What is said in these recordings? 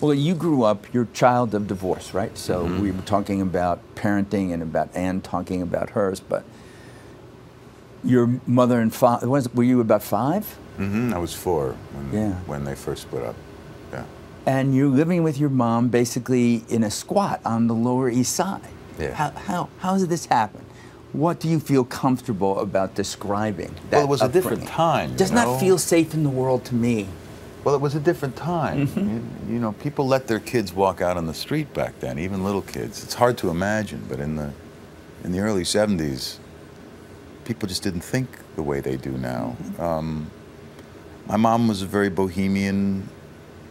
Well, you grew up, you're a child of divorce, right? So we were talking about parenting and about Anne talking about hers, but your mother and father, were you about 5? I was 4 when they first split up. Yeah. And you're living with your mom basically in a squat on the Lower East Side. Yeah. How did this happen? What do you feel comfortable about describing that Well, it was a upbringing? different time. Does not feel safe in the world to me. Well, it was a different time. You know, people let their kids walk out on the street back then, even little kids. It's hard to imagine, but in the early 70s, people just didn't think the way they do now. My mom was a very bohemian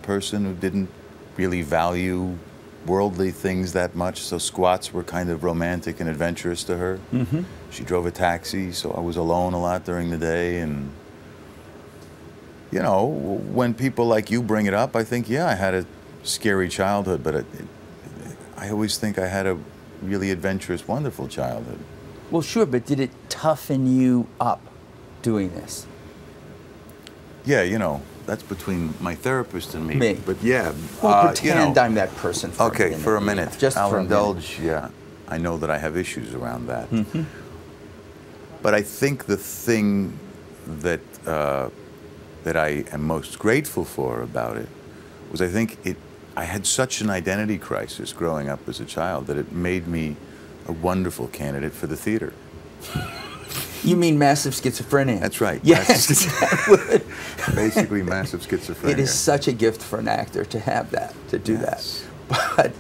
person who didn't really value worldly things that much, so squats were kind of romantic and adventurous to her. She drove a taxi, so I was alone a lot during the day, and you know, when people like you bring it up, I think, yeah, I had a scary childhood, but I always think I had a really adventurous, wonderful childhood. Well, sure, but did it toughen you up doing this? Yeah, you know, that's between my therapist and me. But yeah, well, pretend you know, I'm that person for a minute. For a minute. Just I'll for a indulge, minute. yeah. I know that I have issues around that. But I think the thing that that I am most grateful for about it was I had such an identity crisis growing up as a child that it made me a wonderful candidate for the theater. You mean massive schizophrenia? That's right. Yes. Basically massive schizophrenia. It is such a gift for an actor to have that, to do that. But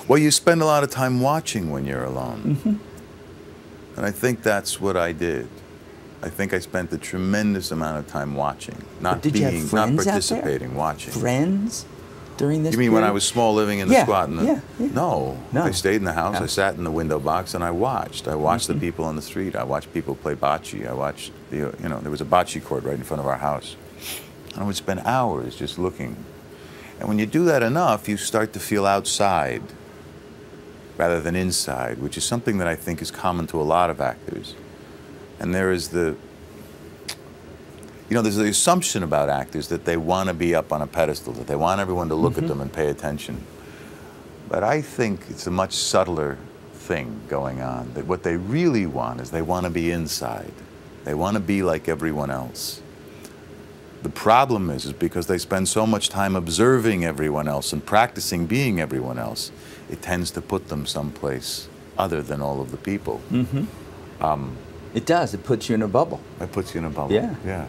well, you spend a lot of time watching when you're alone. And I think that's what I did. I think I spent a tremendous amount of time watching, not participating, watching. Friends during this You mean period? when I was small, living in the squat? No. I stayed in the house. I sat in the window box and I watched. I watched the people on the street. I watched people play bocce. I watched there was a bocce court right in front of our house. And I would spend hours just looking. And when you do that enough, you start to feel outside rather than inside, which is something that I think is common to a lot of actors. And there is there's the assumption about actors that they want to be up on a pedestal, that they want everyone to look at them and pay attention. But I think it's a much subtler thing going on, that what they really want is they want to be inside. They want to be like everyone else. The problem is because they spend so much time observing everyone else and practicing being everyone else, it tends to put them someplace other than all of the people. It does. It puts you in a bubble. It puts you in a bubble. Yeah. Yeah.